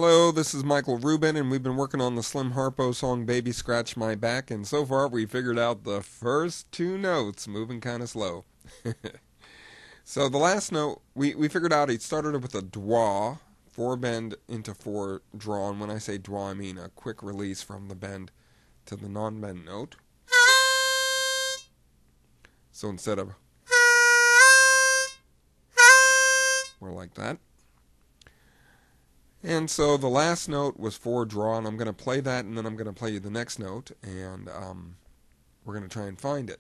Hello, this is Michael Rubin, and we've been working on the Slim Harpo song Baby Scratch My Back, and so far we figured out the first two notes, moving kind of slow. So the last note, we figured out it started with a dwa, 4 bend into 4 draw, and when I say dwa I mean a quick release from the bend to the non-bend note. So instead of more like that. And so the last note was 4 draw, and I'm going to play that, and then I'm going to play you the next note, and we're going to try and find it.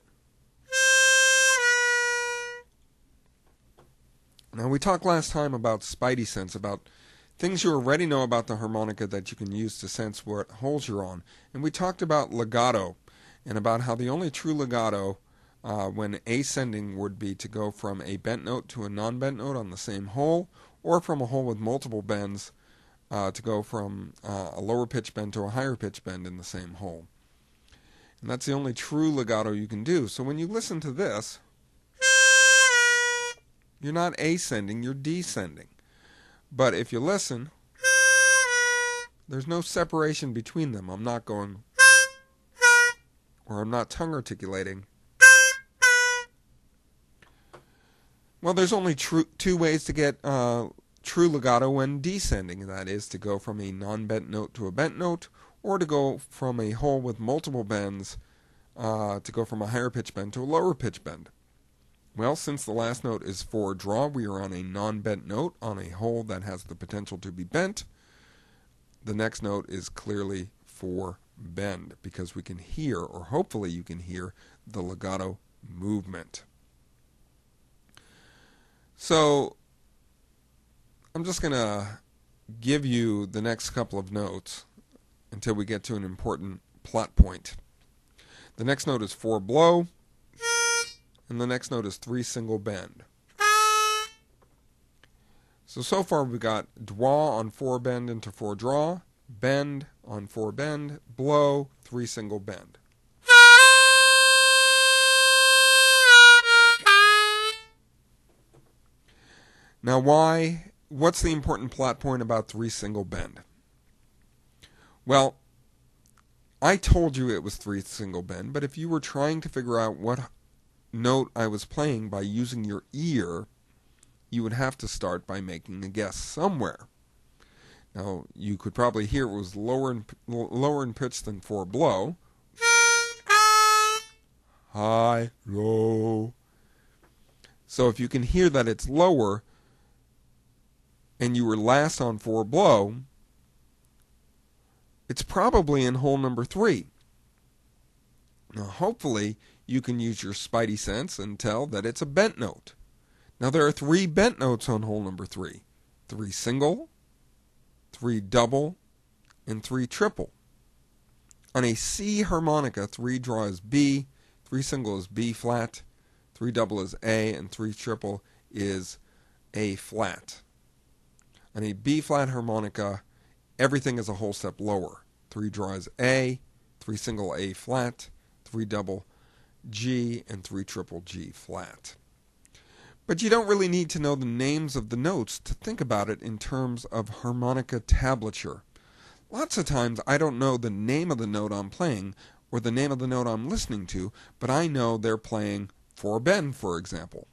Now, we talked last time about spidey sense, about things you already know about the harmonica that you can use to sense what holes you're on. And we talked about legato, and about how the only true legato when ascending would be to go from a bent note to a non-bent note on the same hole, or from a hole with multiple bends to go from a lower pitch bend to a higher pitch bend in the same hole. And that's the only true legato you can do. So when you listen to this, you're not ascending, you're descending. But if you listen, there's no separation between them. I'm not going, or I'm not tongue articulating. Well, there's only two ways to get true legato when descending. That is to go from a non-bent note to a bent note, or to go from a hole with multiple bends to go from a higher pitch bend to a lower pitch bend. Well, since the last note is 4 draw, we are on a non-bent note on a hole that has the potential to be bent. The next note is clearly 4 bend, because we can hear, or hopefully you can hear, the legato movement. So I'm just going to give you the next couple of notes until we get to an important plot point. The next note is 4 blow, and the next note is 3 single bend. So far we've got dwa on 4 bend into 4 draw, bend on 4 bend, blow, 3 single bend. Now what's the important plot point about 3 single bend? Well, I told you it was 3 single bend, but if you were trying to figure out what note I was playing by using your ear, you would have to start by making a guess somewhere. Now, you could probably hear it was lower in pitch than 4 blow. High, low. So if you can hear that it's lower, and you were last on 4 blow, it's probably in hole number 3. Now, hopefully, you can use your spidey sense and tell that it's a bent note. Now, there are 3 bent notes on hole number 3. 3 single, 3 double, and 3 triple. On a C harmonica, 3 draw is B, 3 single is B flat, 3 double is A, and 3 triple is A flat. On a B flat harmonica, everything is a whole step lower. 3 draw is A, 3 single A flat, 3 double G, and 3 triple G flat. But you don't really need to know the names of the notes to think about it in terms of harmonica tablature. Lots of times I don't know the name of the note I'm playing or the name of the note I'm listening to, but I know they're playing 4 bend, for example.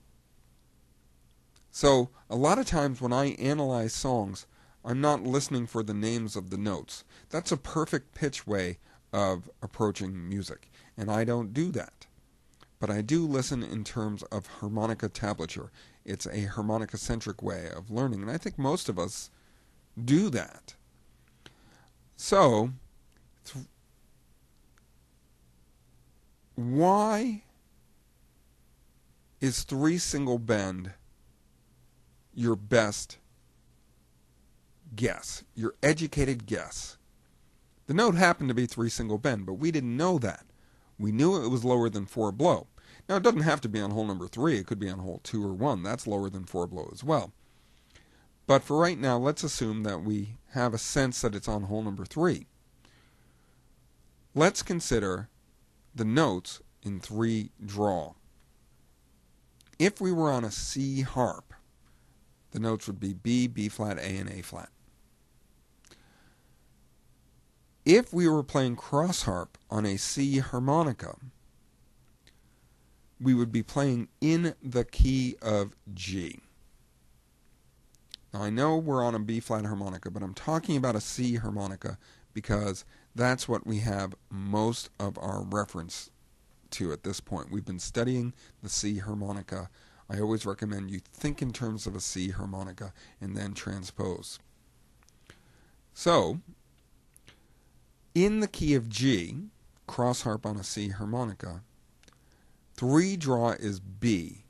So a lot of times when I analyze songs, I'm not listening for the names of the notes. That's a perfect pitch way of approaching music, and I don't do that. But I do listen in terms of harmonica tablature. It's a harmonica-centric way of learning, and I think most of us do that. So, why is 3 single bend your best guess, your educated guess? The note happened to be 3 single bend, but we didn't know that. We knew it was lower than 4 blow. Now, it doesn't have to be on hole number 3. It could be on hole 2 or 1. That's lower than 4 blow as well. But for right now, let's assume that we have a sense that it's on hole number 3. Let's consider the notes in 3 draw. If we were on a C harp, the notes would be B, B flat, A, and A flat. If we were playing cross harp on a C harmonica, we would be playing in the key of G. Now I know we're on a B flat harmonica, but I'm talking about a C harmonica because that's what we have most of our reference to at this point. We've been studying the C harmonica. I always recommend you think in terms of a C harmonica and then transpose. So, in the key of G, cross harp on a C harmonica, 3 draw is B.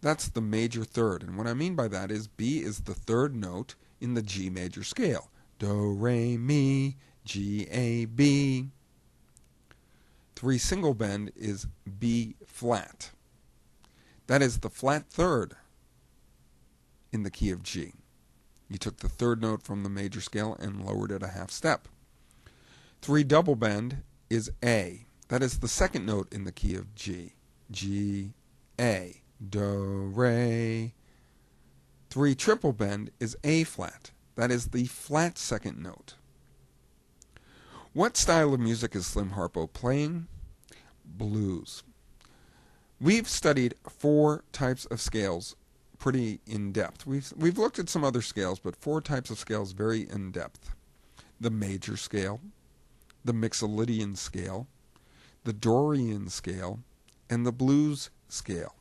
That's the major third. And what I mean by that is B is the third note in the G major scale. Do, re, mi, G, A, B. 3 single bend is B flat. That is the flat third in the key of G. You took the third note from the major scale and lowered it a half step. 3 double bend is A. That is the second note in the key of G. G, A, do, re. 3 triple bend is A flat. That is the flat second note. What style of music is Slim Harpo playing? Blues. We've studied 4 types of scales pretty in depth. We've looked at some other scales, but 4 types of scales very in depth. The major scale, the Mixolydian scale, the Dorian scale, and the blues scale.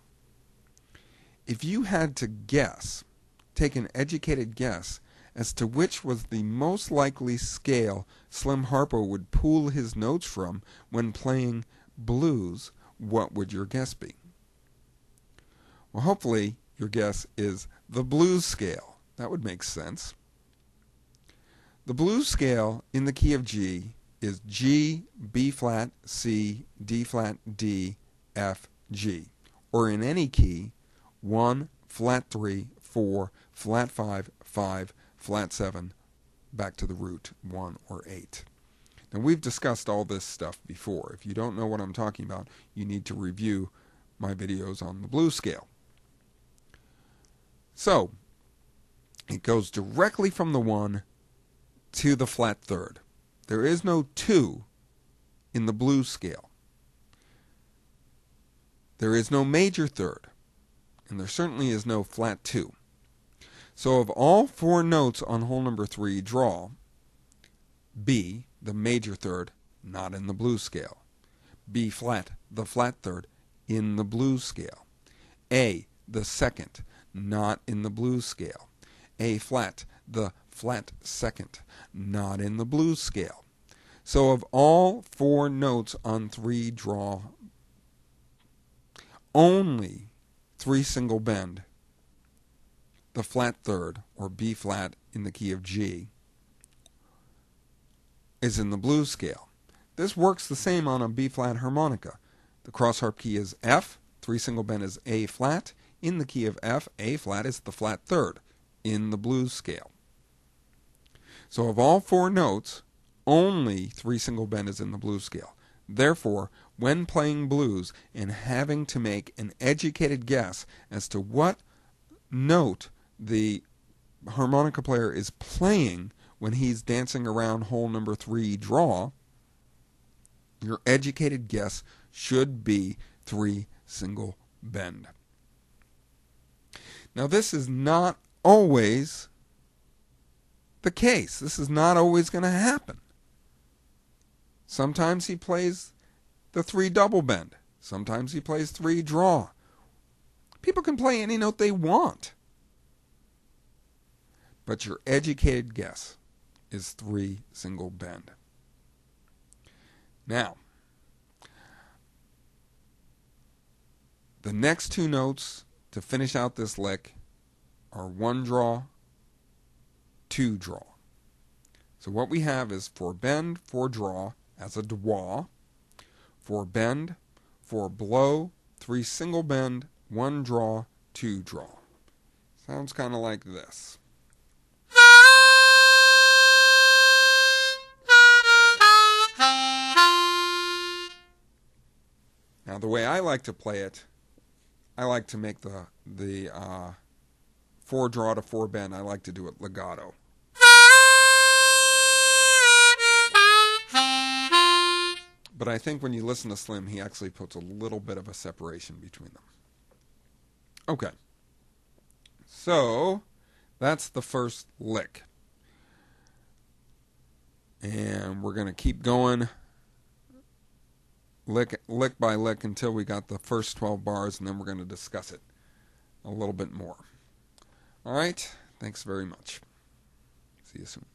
If you had to guess, take an educated guess as to which was the most likely scale Slim Harpo would pull his notes from when playing blues, what would your guess be? Well, hopefully your guess is the blues scale. That would make sense. The blues scale in the key of G is G, B flat, C, D flat, D, F, G. Or in any key, 1, flat 3, 4, flat 5, 5, flat 7, back to the root 1 or 8. Now we've discussed all this stuff before. If you don't know what I'm talking about, you need to review my videos on the blues scale. So, it goes directly from the 1 to the flat third. There is no 2 in the blues scale. There is no major third, and there certainly is no flat 2. So of all 4 notes on hole number 3, draw B, the major third, not in the blues scale. B flat, the flat third, in the blues scale. A, the second, not in the blues scale. A flat, the flat second, not in the blues scale. So of all 4 notes on 3 draw, only 3 single bend, the flat third, or B flat in the key of G, is in the blues scale. This works the same on a B flat harmonica. The cross harp key is F, 3 single bend is A flat. In the key of F, A flat is the flat third in the blues scale. So of all 4 notes, only 3 single bend is in the blues scale. Therefore, when playing blues and having to make an educated guess as to what note the harmonica player is playing when he's dancing around hole number 3 draw, your educated guess should be 3 single bend. Now this is not always the case. This is not always going to happen. Sometimes he plays the 3 double bend. Sometimes he plays 3 draw. People can play any note they want. But your educated guess is 3 single bend. Now, the next 2 notes to finish out this lick are 1 draw, 2 draw. So what we have is 4 bend, 4 draw as a dwa, 4 bend, 4 blow, 3 single bend, 1 draw, 2 draw. Sounds kind of like this. Now the way I like to play it, I like to make the 4 draw to 4 bend, I like to do it legato. But I think when you listen to Slim, he actually puts a little bit of a separation between them. Okay. So, that's the first lick. And we're going to keep going lick by lick until we got the first 12 bars, and then we're going to discuss it a little bit more. All right. Thanks very much. See you soon.